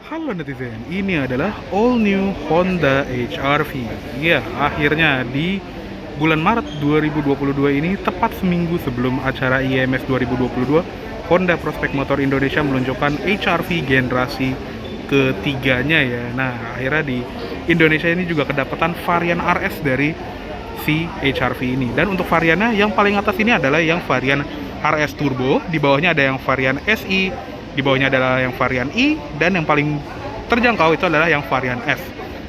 Halo netizen, ini adalah all new Honda HR-V. Ya, akhirnya di bulan Maret 2022 ini, tepat seminggu sebelum acara IMS 2022, Honda Prospek Motor Indonesia meluncurkan HR-V generasi ketiganya ya. Nah, akhirnya di Indonesia ini juga kedapatan varian RS dari si HR-V ini. Dan untuk variannya yang paling atas ini adalah yang varian RS Turbo, di bawahnya ada yang varian SI, di bawahnya adalah yang varian I, dan yang paling terjangkau itu adalah yang varian S.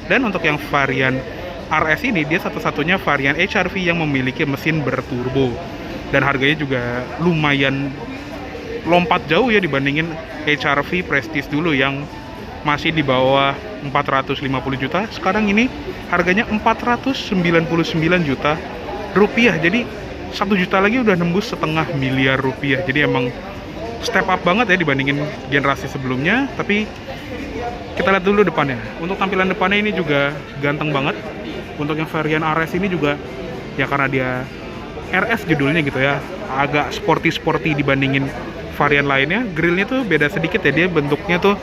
Dan untuk yang varian RS ini, dia satu-satunya varian HR-V yang memiliki mesin berturbo. Dan harganya juga lumayan lompat jauh ya dibandingin HR-V Prestige dulu yang masih di bawah 450 juta. Sekarang ini harganya 499 juta rupiah. Jadi 1 juta lagi udah nembus setengah miliar rupiah. Jadi emang step up banget ya dibandingin generasi sebelumnya. Tapi kita lihat dulu depannya. Untuk tampilan depannya ini juga ganteng banget. Untuk yang varian RS ini juga ya karena dia RS judulnya gitu ya, agak sporty dibandingin varian lainnya. Grillnya tuh beda sedikit ya, dia bentuknya tuh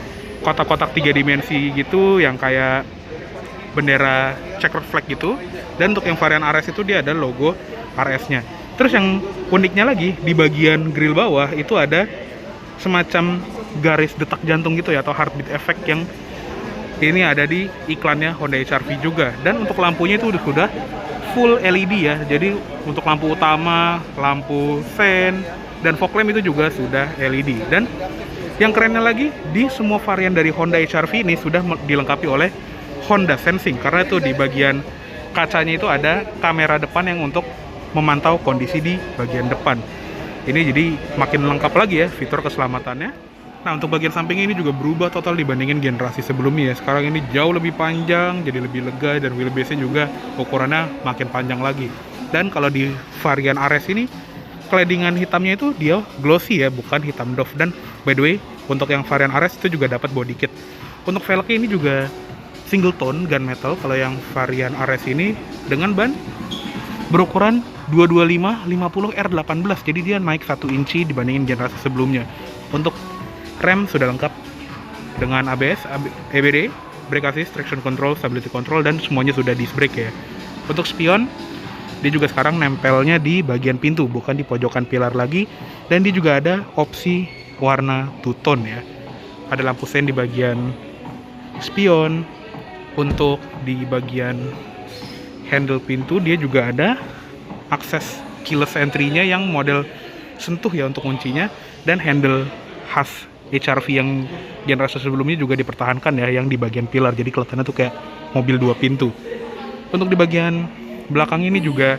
kotak-kotak 3 dimensi gitu yang kayak bendera checkered flag gitu. Dan untuk yang varian RS itu dia ada logo RS-nya. Terus yang uniknya lagi, di bagian grill bawah itu ada semacam garis detak jantung gitu ya, atau heartbeat effect yang ini ada di iklannya Honda HR-V juga. Dan untuk lampunya itu sudah full LED ya. Jadi untuk lampu utama, lampu sen, dan fog lamp itu juga sudah LED. Dan yang kerennya lagi, di semua varian dari Honda HR-V ini sudah dilengkapi oleh Honda Sensing. Karena itu di bagian kacanya itu ada kamera depan yang untuk memantau kondisi di bagian depan. Ini jadi makin lengkap lagi ya fitur keselamatannya. Nah, untuk bagian samping ini juga berubah total dibandingin generasi sebelumnya ya. Sekarang ini jauh lebih panjang, jadi lebih lega, dan wheelbase-nya juga ukurannya makin panjang lagi. Dan kalau di varian RS ini, claddingan hitamnya itu dia glossy ya, bukan hitam doff. Dan by the way, untuk yang varian RS itu juga dapat body kit. Untuk velgnya ini juga single tone gunmetal kalau yang varian RS ini, dengan ban berukuran 225/50 R18. Jadi dia naik 1 inci dibandingin generasi sebelumnya. Untuk rem sudah lengkap dengan ABS, EBD, brake assist, traction control, stability control, dan semuanya sudah disc brake ya. Untuk spion, dia juga sekarang nempelnya di bagian pintu, bukan di pojokan pilar lagi. Dan dia juga ada opsi warna two tone ya. Ada lampu sen di bagian spion. Untuk di bagian handle pintu, dia juga ada akses keyless entry-nya yang model sentuh ya untuk kuncinya. Dan handle khas HR-V yang generasi sebelumnya juga dipertahankan ya, yang di bagian pilar. Jadi kelihatannya tuh kayak mobil 2 pintu. Untuk di bagian belakang ini juga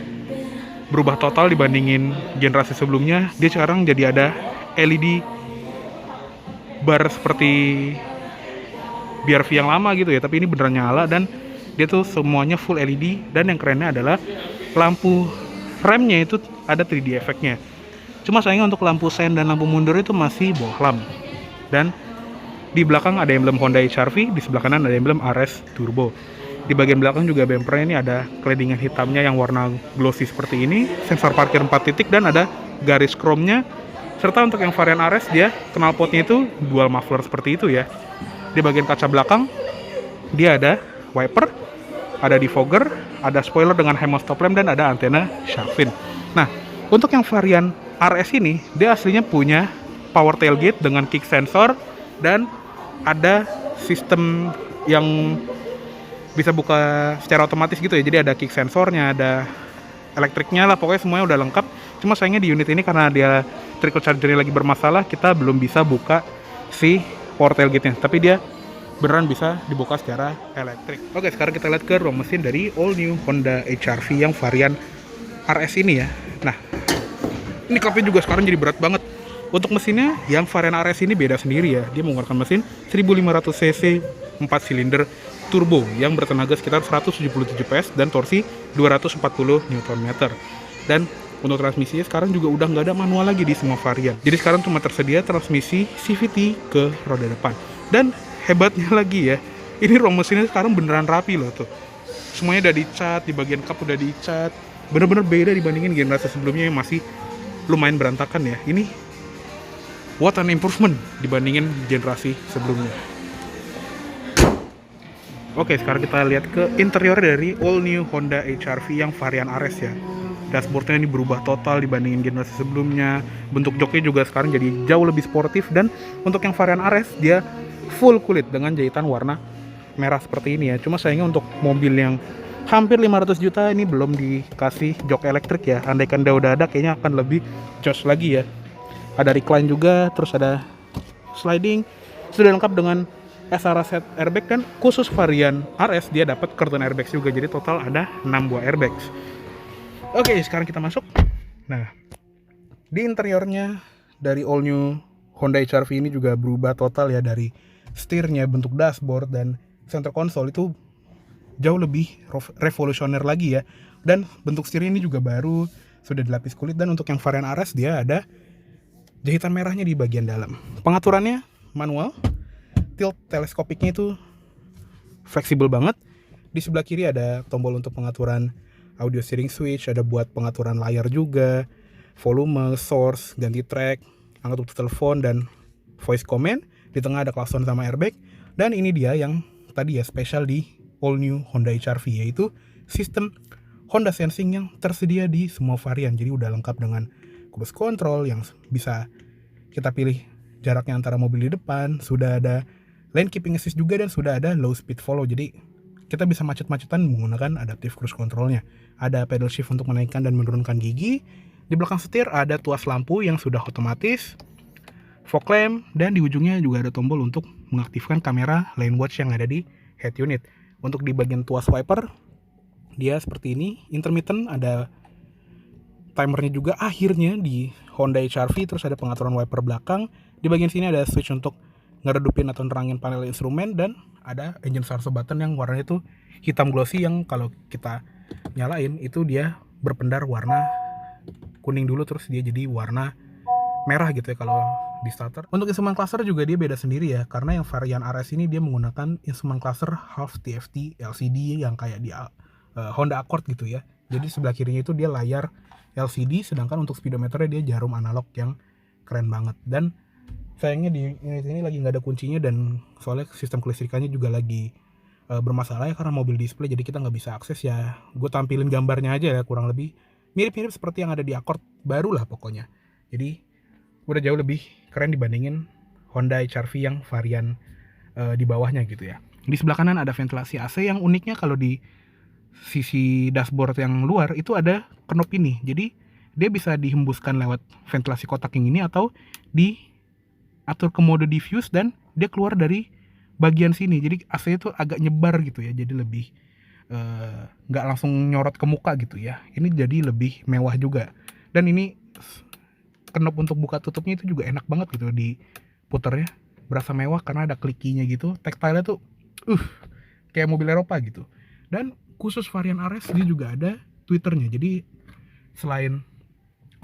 berubah total dibandingin generasi sebelumnya. Dia sekarang jadi ada LED bar seperti BR-V yang lama gitu ya, tapi ini beneran nyala. Dan dia tuh semuanya full LED. Dan yang kerennya adalah lampu remnya itu ada 3D efeknya. Cuma sayangnya untuk lampu sen dan lampu mundur itu masih bohlam. Dan di belakang ada emblem Honda HR-V, di sebelah kanan ada emblem RS Turbo. Di bagian belakang juga bumpernya ini ada claddingan hitamnya yang warna glossy seperti ini, sensor parkir 4 titik, dan ada garis chrome-nya. Serta untuk yang varian RS, dia knalpotnya itu dual muffler seperti itu ya. Di bagian kaca belakang dia ada wiper, ada defogger, ada spoiler dengan HEMO stop lamp, dan ada antena shark fin. Nah, untuk yang varian RS ini, dia aslinya punya power tailgate dengan kick sensor, dan ada sistem yang bisa buka secara otomatis gitu ya. Jadi ada kick sensornya, ada elektriknya lah, pokoknya semuanya udah lengkap. Cuma sayangnya di unit ini karena dia trickle charger lagi bermasalah, kita belum bisa buka si power tailgate-nya. Tapi dia beneran bisa dibuka secara elektrik. Oke, sekarang kita lihat ke ruang mesin dari all new Honda HR-V yang varian RS ini ya. Nah, ini klapnya juga sekarang jadi berat banget. Untuk mesinnya, yang varian RS ini beda sendiri ya. Dia menggunakan mesin 1500 cc 4 silinder turbo yang bertenaga sekitar 177 PS dan torsi 240 Nm. Dan untuk transmisinya sekarang juga udah nggak ada manual lagi di semua varian. Jadi sekarang cuma tersedia transmisi CVT ke roda depan. Dan hebatnya lagi ya, ini ruang mesinnya sekarang beneran rapi loh tuh. Semuanya udah dicat, di bagian kap udah dicat. Bener-bener beda dibandingin generasi sebelumnya yang masih lumayan berantakan ya. Ini what an improvement dibandingin generasi sebelumnya. Oke, sekarang kita lihat ke interior dari all new Honda HR-V yang varian RS ya. Dashboardnya ini berubah total dibandingin generasi sebelumnya. Bentuk joknya juga sekarang jadi jauh lebih sportif, dan untuk yang varian RS dia full kulit dengan jahitan warna merah seperti ini ya. Cuma sayangnya untuk mobil yang hampir 500 juta ini belum dikasih jok elektrik ya. Andaikan dia udah ada kayaknya akan lebih joss lagi ya. Ada recline juga, terus ada sliding, sudah lengkap dengan SRA set airbag, dan khusus varian RS dia dapat curtain airbags juga. Jadi total ada 6 buah airbags. Oke, sekarang kita masuk. Nah, di interiornya dari all new Honda HR-V ini juga berubah total ya, dari setirnya, bentuk dashboard, dan center console itu jauh lebih revolusioner lagi ya. Dan bentuk setir ini juga baru, sudah dilapis kulit, dan untuk yang varian RS dia ada jahitan merahnya di bagian dalam. Pengaturannya manual, tilt teleskopiknya itu fleksibel banget. Di sebelah kiri ada tombol untuk pengaturan audio steering switch, ada buat pengaturan layar juga, volume, source, ganti track, angkat untuk telepon, dan voice command. Di tengah ada klakson sama airbag. Dan ini dia yang tadi ya spesial di all new Honda HR-V, yaitu sistem Honda Sensing yang tersedia di semua varian. Jadi udah lengkap dengan cruise control yang bisa kita pilih jaraknya antara mobil di depan, sudah ada lane keeping assist juga, dan sudah ada low speed follow. Jadi kita bisa macet-macetan menggunakan adaptive cruise controlnya. Ada pedal shift untuk menaikkan dan menurunkan gigi. Di belakang setir ada tuas lampu yang sudah otomatis, fog lamp, dan di ujungnya juga ada tombol untuk mengaktifkan kamera lane watch yang ada di head unit. Untuk di bagian tuas wiper dia seperti ini, intermittent, ada timernya juga akhirnya di Honda HR-V. Terus ada pengaturan wiper belakang. Di bagian sini ada switch untuk ngeredupin atau nerangin panel instrumen, dan ada engine start button yang warnanya itu hitam glossy, yang kalau kita nyalain itu dia berpendar warna kuning dulu, terus dia jadi warna merah gitu ya kalau di starter. Untuk instrument cluster juga dia beda sendiri ya, karena yang varian RS ini dia menggunakan instrument cluster half TFT LCD yang kayak di Honda Accord gitu ya. Jadi sebelah kirinya itu dia layar LCD, sedangkan untuk speedometernya dia jarum analog yang keren banget. Dan sayangnya di unit ini lagi nggak ada kuncinya, dan soalnya sistem kelistrikannya juga lagi bermasalah ya, karena mobil display, jadi kita nggak bisa akses ya. Gue tampilin gambarnya aja ya, kurang lebih mirip-mirip seperti yang ada di Accord baru lah pokoknya. Jadi udah jauh lebih keren dibandingin Honda HR-V yang varian di bawahnya gitu ya. Di sebelah kanan ada ventilasi AC yang uniknya kalau di sisi dashboard yang luar itu ada knob ini. Jadi dia bisa dihembuskan lewat ventilasi kotak yang ini, atau diatur ke mode diffuse dan dia keluar dari bagian sini. Jadi AC itu agak nyebar gitu ya, jadi lebih nggak langsung nyorot ke muka gitu ya. Ini jadi lebih mewah juga. Dan ini knob untuk buka tutupnya itu juga enak banget gitu diputernya, berasa mewah karena ada klikinya gitu. Tactile-nya tuh kayak mobil Eropa gitu. Dan khusus varian RS dia juga ada tweeternya. Jadi selain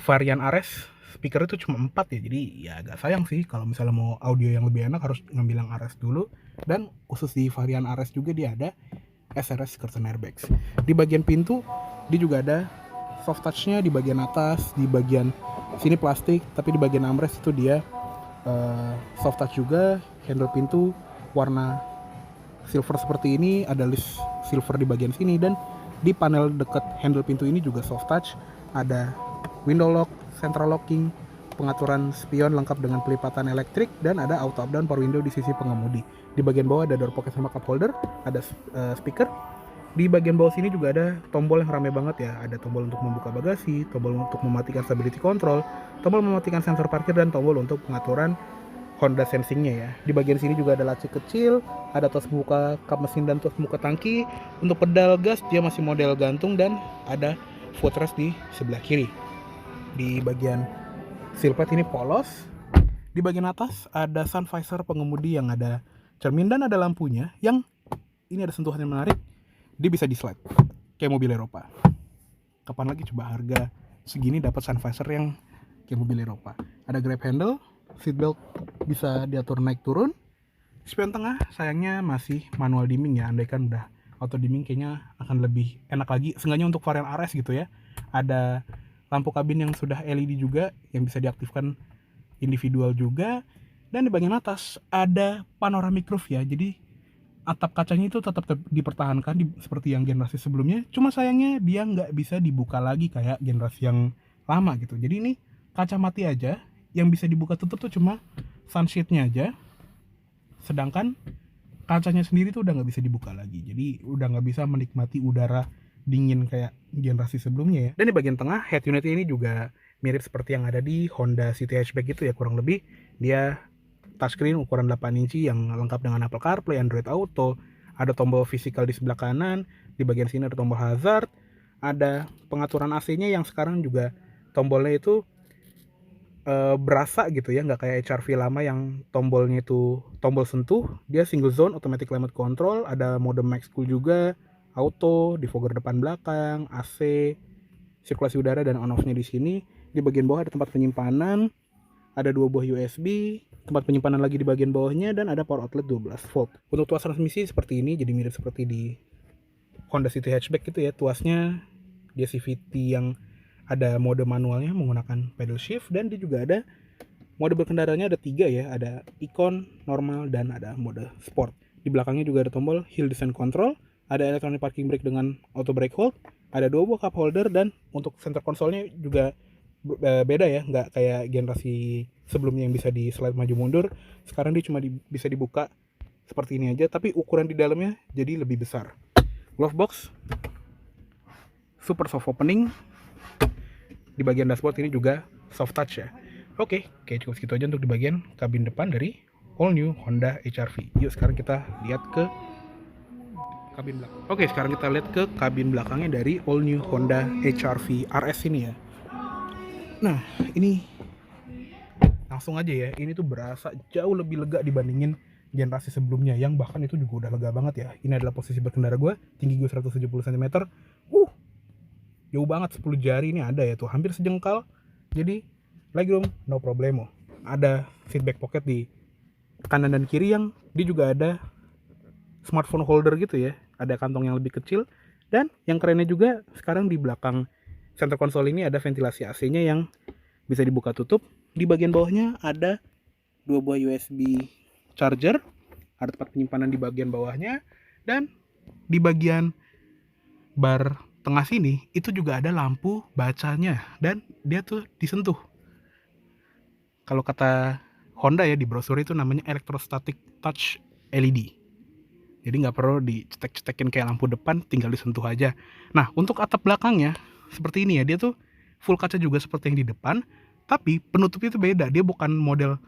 varian RS speaker itu cuma 4 ya, jadi ya agak sayang sih kalau misalnya mau audio yang lebih enak harus ngambil yang RS dulu. Dan khusus di varian RS juga dia ada SRS curtain airbags. Di bagian pintu dia juga ada soft touch-nya di bagian atas, di bagian sini plastik, tapi di bagian armrest itu dia soft touch juga. Handle pintu warna silver seperti ini, ada list silver di bagian sini, dan di panel dekat handle pintu ini juga soft touch. Ada window lock, central locking, pengaturan spion lengkap dengan pelipatan elektrik, dan ada auto up down power window di sisi pengemudi. Di bagian bawah ada door pocket sama cup holder, ada speaker. Di bagian bawah sini juga ada tombol yang rame banget ya. Ada tombol untuk membuka bagasi, tombol untuk mematikan stability control, tombol mematikan sensor parkir, dan tombol untuk pengaturan Honda Sensing-nya ya. Di bagian sini juga ada laci kecil, ada tos pembuka kap mesin dan tos pembuka tangki. Untuk pedal gas dia masih model gantung, dan ada footrest di sebelah kiri. Di bagian silpet ini polos. Di bagian atas ada sun visor pengemudi yang ada cermin dan ada lampunya, yang ini ada sentuhan yang menarik. Dia bisa di slide kayak mobil Eropa. Kapan lagi coba harga segini dapat sun visor yang kayak mobil Eropa. Ada grab handle, seatbelt bisa diatur naik turun. Spion tengah sayangnya masih manual dimming ya. Andaikan udah auto dimming kayaknya akan lebih enak lagi, seenggaknya untuk varian RS gitu ya. Ada lampu kabin yang sudah LED juga yang bisa diaktifkan individual juga. Dan di bagian atas ada panoramic roof ya. Jadi atap kacanya itu tetap dipertahankan seperti yang generasi sebelumnya, cuma sayangnya dia nggak bisa dibuka lagi kayak generasi yang lama gitu. Jadi ini kaca mati aja, yang bisa dibuka tutup tuh cuma sunshade-nya aja, sedangkan kacanya sendiri tuh udah nggak bisa dibuka lagi. Jadi udah nggak bisa menikmati udara dingin kayak generasi sebelumnya ya. Dan di bagian tengah head unit ini juga mirip seperti yang ada di Honda City Hatchback gitu ya, kurang lebih. Dia touchscreen ukuran 8 inci yang lengkap dengan Apple CarPlay, Android Auto, ada tombol physical di sebelah kanan, di bagian sini ada tombol hazard, ada pengaturan AC-nya yang sekarang juga tombolnya itu berasa gitu ya, nggak kayak HRV lama yang tombolnya itu tombol sentuh. Dia single zone automatic climate control, ada mode max cool juga, auto, defogger depan belakang, AC, sirkulasi udara dan on off-nya di sini. Di bagian bawah ada tempat penyimpanan, ada 2 buah USB, tempat penyimpanan lagi di bagian bawahnya, dan ada power outlet 12 volt. Untuk tuas transmisi seperti ini, jadi mirip seperti di Honda City Hatchback gitu ya. Tuasnya dia CVT yang ada mode manualnya menggunakan pedal shift, dan dia juga ada mode berkendaranya ada 3 ya, ada Icon, normal, dan ada mode sport. Di belakangnya juga ada tombol hill descent control, ada electronic parking brake dengan auto brake hold, ada 2 buah cup holder, dan untuk center konsolnya juga beda ya, nggak kayak generasi sebelumnya yang bisa di slide maju mundur. Sekarang dia cuma bisa dibuka seperti ini aja, tapi ukuran di dalamnya jadi lebih besar. Glove box super soft opening. Di bagian dashboard ini juga soft touch ya. Oke, cukup segitu aja untuk di bagian kabin depan dari all new Honda HR-V. Yuk sekarang kita lihat ke kabin belakang. Oke, sekarang kita lihat ke kabin belakangnya dari all new Honda HR-V RS ini ya. Nah, ini langsung aja ya, ini tuh berasa jauh lebih lega dibandingin generasi sebelumnya, yang bahkan itu juga udah lega banget ya. Ini adalah posisi berkendara gue, tinggi gue 170 cm. Jauh banget, 10 jari ini ada ya tuh, hampir sejengkal. Jadi, legroom no problemo. Ada seatback pocket di kanan dan kiri, yang dia juga ada smartphone holder gitu ya. Ada kantong yang lebih kecil, dan yang kerennya juga sekarang di belakang center console ini ada ventilasi AC-nya yang bisa dibuka tutup. Di bagian bawahnya ada 2 buah USB charger, ada tempat penyimpanan di bagian bawahnya, dan di bagian bar tengah sini itu juga ada lampu bacanya, dan dia tuh disentuh. Kalau kata Honda ya di brosur itu namanya electrostatic touch LED. Jadi nggak perlu dicetek-cetekin kayak lampu depan, tinggal disentuh aja. Nah, untuk atap belakangnya seperti ini ya, dia tuh full kaca juga seperti yang di depan, tapi penutupnya itu beda. Dia bukan model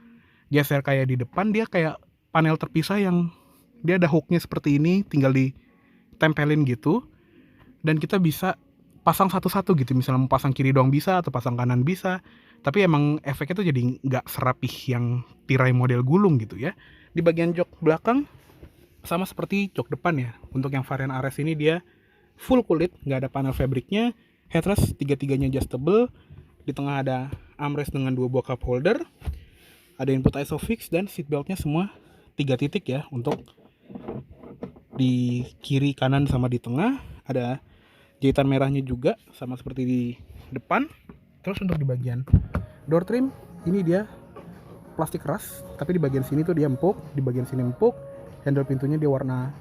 geser kayak di depan, dia kayak panel terpisah yang dia ada hooknya seperti ini, tinggal ditempelin gitu, dan kita bisa pasang satu-satu gitu. Misalnya mau pasang kiri doang bisa, atau pasang kanan bisa, tapi emang efeknya tuh jadi nggak serapih yang tirai model gulung gitu ya. Di bagian jok belakang sama seperti jok depan ya. Untuk yang varian RS ini dia full kulit, nggak ada panel fabriknya. Headrest tiga-tiganya adjustable. Di tengah ada armrest dengan 2 buah cup holder, ada input ISOFIX, dan seatbeltnya semua 3 titik ya. Untuk di kiri, kanan, sama di tengah ada jahitan merahnya juga, sama seperti di depan. Terus untuk di bagian door trim ini dia plastik keras, tapi di bagian sini tuh dia empuk, di bagian sini empuk. Handle pintunya dia warna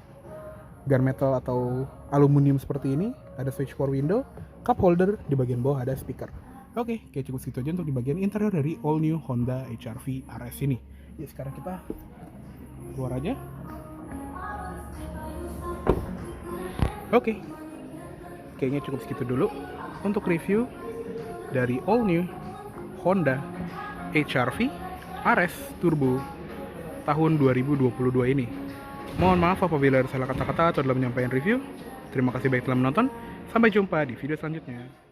gunmetal atau aluminium seperti ini. Ada switch for window, cup holder, di bagian bawah ada speaker. Oke, cukup segitu aja untuk di bagian interior dari all new Honda HR-V RS ini. Ya, sekarang kita keluar aja. Oke, kayaknya cukup segitu dulu untuk review dari all new Honda HR-V RS Turbo tahun 2022 ini. Mohon maaf apabila ada salah kata-kata atau dalam menyampaikan review. Terima kasih banyak telah menonton. Sampai jumpa di video selanjutnya.